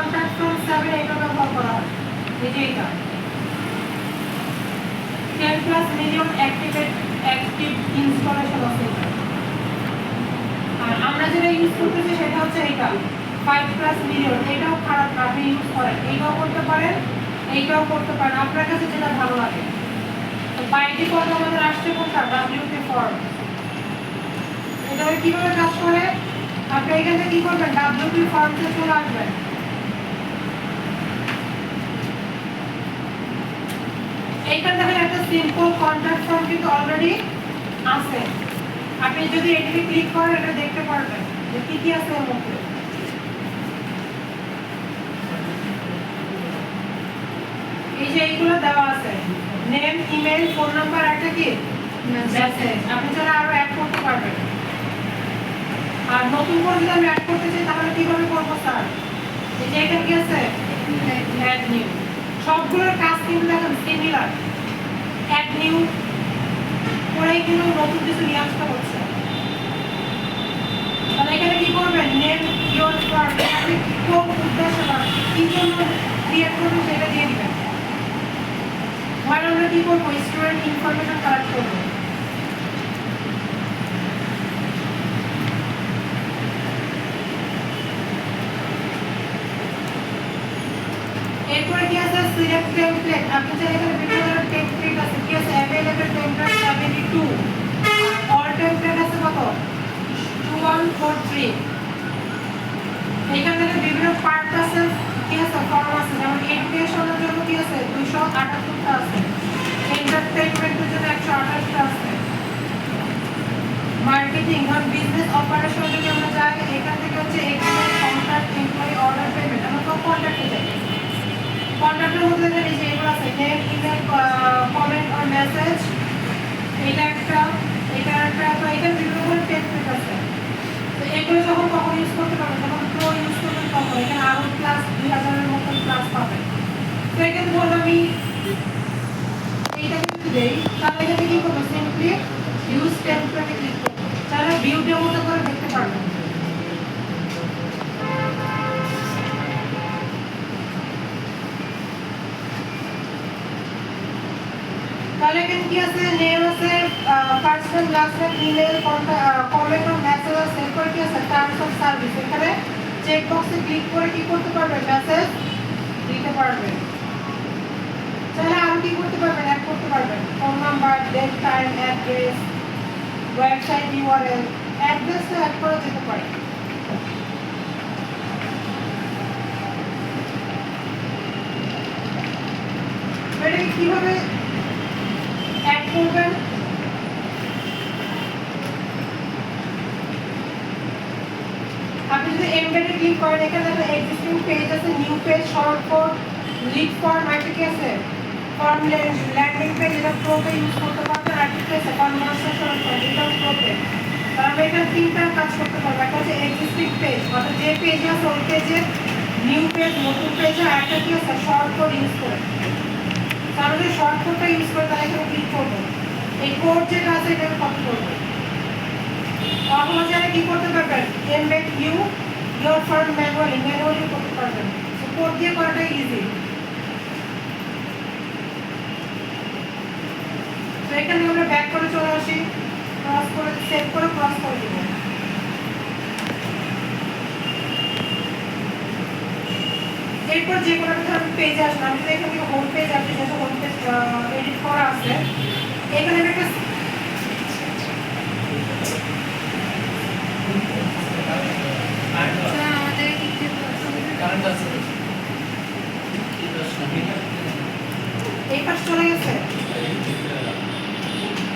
Contact from 7 এটা ব্যবহার করা হয় এই যে এটা 10 প্লাস মিলিয়ন অ্যাক্টিভ ইনস্টলেশন আছে এটা। আর আমরা যেটা ইউজ করতেছি সেটা হচ্ছে এটা 5 প্লাস মিলিয়ন। এটাও খারাপ না, আপনি ইউজ করেন, এইটাও করতে পারেন, এইটাও করতে পারেন, আপনার কাছে যেটা ভালো লাগে। তো বাই ডিফল্ট আমাদের আসছে কোনটা WP ফর্ম। এটা কিভাবে কাজ করে, আপনি এখানে কি করবেন WP ফর্মে চলে আসবেন। এইখান থেকে একটা সিম্পল কন্ট্যাক্ট ফর্ম কিন্তু অলরেডি আছে। আপনি যদি এটাতে ক্লিক করেন এটা দেখতে পারবেন যে কি কি আছে এর মধ্যে। এই যে এইগুলো দেওয়া আছে, নেম, ইমেল, ফোন নাম্বার, একটা কি মেসেজ। আপনি চাইলে আরো অ্যাড করতে পারবেন। আর নতুন করে যদি আমি অ্যাড করতে চাই তাহলে কিভাবে করবো স্যার? এই যে এটা কি আছে অ্যাড নিউ। সবগুলোর কাজ কিন্তু দেখেন সিমিলার। অ্যাড নিউ করেই কিন্তু নতুন কিছু নিয়ে আসতে হচ্ছে। তাহলে এখানে কি করবেন, নেম, ইওর ফর্ম, আপনি কোন উদ্দেশ্যে বা কি জন্য ক্রিয়েট করবেন সেটা দিয়ে দিবেন। মানে আমরা কি করবো, স্টুডেন্ট ইনফরমেশন কালেক্ট করবো। এরপরে কি আছে, সিলেক্ট টেমপ্লেট। আপনি চাইলে এখানে বিভিন্ন ধরনের টেমপ্লেট আছে, কি আছে अवेलेबल টেমপ্লেট 72, অল টেমপ্লেট আছে কত 2143। এখানে থেকে বিভিন্ন পার্ট আছে, কি আছে ফর্ম আছে, যেমন এডুকেশনের জন্য কি আছে 278টা আছে, এন্টারটেইনমেন্টের জন্য 128টা আছে, মার্কেটিং আর বিজনেস অপারেশন যদি আমরা যাই এখান থেকে হচ্ছে এখানে কন্ট্রাক্ট, এমপ্লয়ি, অর্ডার, পেমেন্ট। আমরা তো কন্ট্রাক্টে যাই, কন্ট্রাক্টের মধ্যে দেখেন এই যে এগুলো আছে, নেম, ইমেল, কমেন্ট আর মেসেজ। এটা একটা, এটা একটা, তো এটা বিভিন্ন ধরনের টেমপ্লেট আছে। তো এগুলো যখন কখন ইউজ করতে পারবেন, যখন প্রো ইউজ করবেন তখন এখানে আরো প্লাস 2000 এর মতন প্লাস পাবেন। তো এখানে ধরুন আমি এইটাকে যদি দেই তাহলে এখানে কি করবো, সিম্পলি ইউজ টেমপ্লেটে ক্লিক করবো। তাহলে ভিউ ডেমোতে করে দেখতে পারবেন। তাহলে এখানে কি আছে, নেম আছে, first name, last name, email, comment আর মেসেজ আছে। এরপর কি আছে, টার্মস অফ সার্ভিস। এখানে চেক বক্সে ক্লিক করে কি করতে পারবেন, মেসেজ দিতে পারবেন। তাহলে আর কি করতে পারবেন, অ্যাড করতে পারবেন, phone number, date, time, address, website URL, অ্যাড্রেসটা অ্যাড করা যেতে পারে। এটাকে কিভাবে অ্যাড করবেন, আপনি যদি এমবেডে ক্লিক করেন এখানে একটা এক্সিস্টিং পেজ আছে, new page, short code, lead form, একটা কি আছে ফর্ম ল্যান্ডিং পেজ। এটা প্রোতে ইউজ করতে পারবেন। আর কি আছে কনভারসেশন ফর্ম, এটাও প্রোতে। তার আমরা এখানে তিনটা কাজ করতে পারবো। একটা হচ্ছে এক্সিস্টিং পেজ, অর্থাৎ যে পেজ আছে ওই পেজে নিউ পেজ, নতুন পেজে। আর একটা কি আছে শর্ট কোড ইউজ করে। তাহলে যদি শর্ট কোডটা ইউজ করে তাহলে এখানে ক্লিক করবো, এই কোড যেটা আছে এটাকে কপি করবো। অথবা চাইলে কি করতে পারবেন, এমবেড ইউর ফর্ম ম্যানুয়ালি করতে পারবেন। কোড দিয়ে করাটা ইজি। তো এখানে আমরা ব্যাক করে চলে আসি, ক্রস করে সেভ করে ক্রস করে দেব। এরপর যে কোনো একটা পেজে আসলাম, আমি যদি এখান থেকে হোম পেজ আসি, যেটা হোম পেজ এডিট করা আছে, এখানে একটা আমাদের